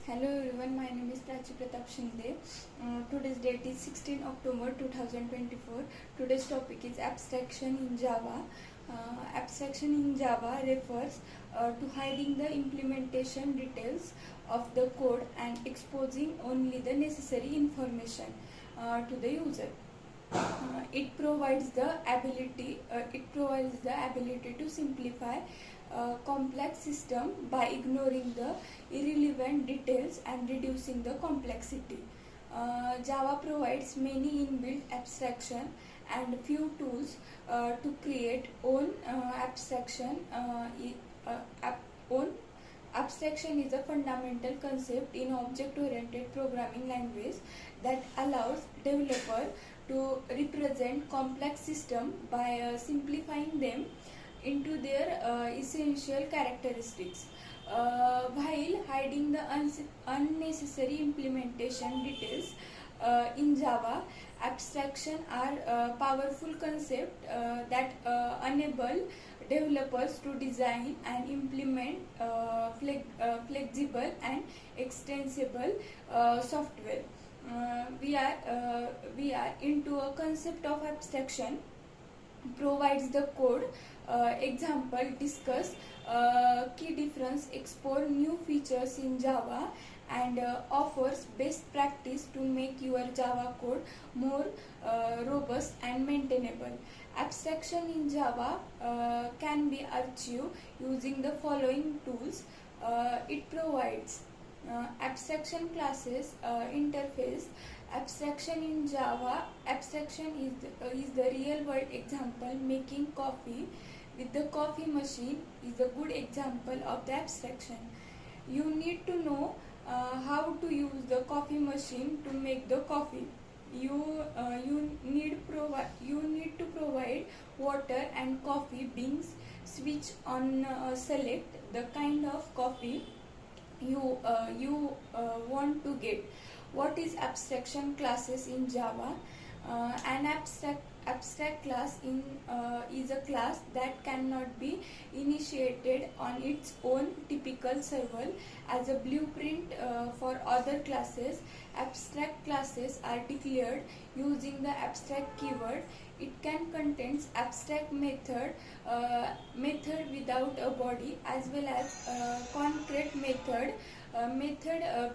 Hello everyone, my name is Prachi Pratap Shinde. Today's date is 16 October 2024. Today's topic is abstraction in Java. Abstraction in Java refers to hiding the implementation details of the code and exposing only the necessary information to the user. It provides the ability to simplify complex system by ignoring the irrelevant details and reducing the complexity. Java provides many inbuilt abstraction and few tools to create own abstraction. Own Abstraction is a fundamental concept in object-oriented programming language that allows developer to represent complex system by simplifying them into their essential characteristics, while hiding the unnecessary implementation details. In Java, abstraction are powerful concepts that enable developers to design and implement flexible and extensible software. We are into a concept of abstraction provides the code. Example discuss key difference, explore new features in Java, and offers best practice to make your Java code more robust and maintainable. Abstraction in Java can be achieved using the following tools. It provides abstraction classes interface. Abstraction in Java, abstraction is the real world example. Making coffee with the coffee machine is a good example of the abstraction. You need to know how to use the coffee machine to make the coffee. You need to provide water and coffee beans. Switch on, select the kind of coffee you want to get. What is abstraction classes in Java? An abstract class is a class that cannot be initiated on its own. Typical server as a blueprint for other classes. Abstract classes are declared using the abstract keyword. It can contain abstract method without a body, as well as concrete method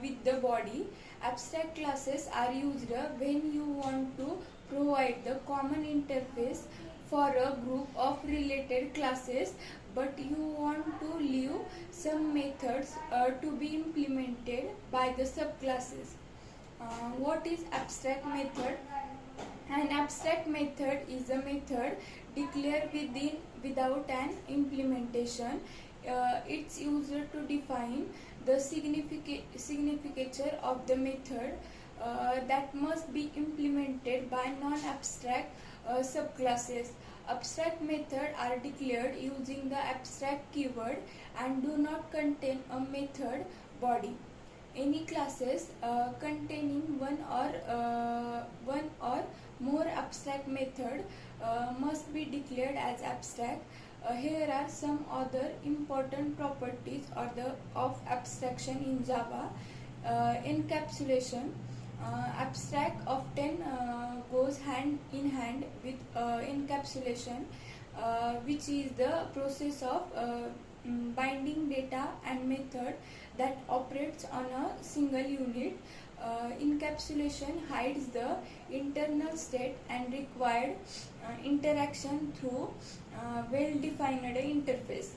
with the body. Abstract classes are used when you want to provide the common interface for a group of related classes, but you want to leave some methods to be implemented by the subclasses. What is abstract method? An abstract method is a method declared without an implementation. It's used to define the significature of the method that must be implemented by non-abstract subclasses. Abstract methods are declared using the abstract keyword and do not contain a method body. Any classes containing one or more abstract method must be declared as abstract. Here are some other important properties of abstraction in Java. Encapsulation. Abstract often goes hand in hand with encapsulation, which is the process of binding data and method that operates on a single unit. Encapsulation hides the internal state and required interaction through well-defined interface,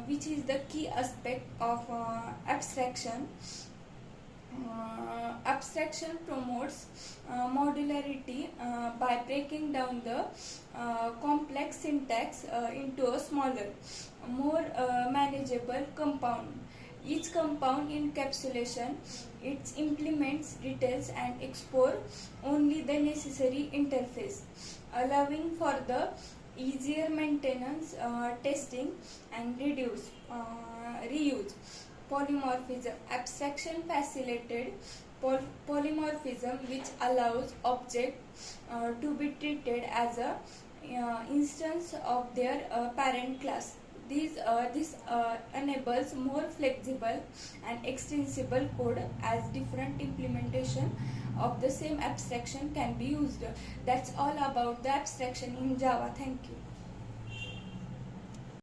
which is the key aspect of abstraction. Abstraction promotes modularity by breaking down the complex syntax into a smaller, more manageable compound. Each compound encapsulation it implements details and explore only the necessary interface, allowing for the easier maintenance, testing, and reuse. Polymorphism. Abstraction facilitated polymorphism, which allows objects to be treated as a instance of their parent class. This enables more flexible and extensible code as different implementation of the same abstraction can be used. That's all about the abstraction in Java. Thank you.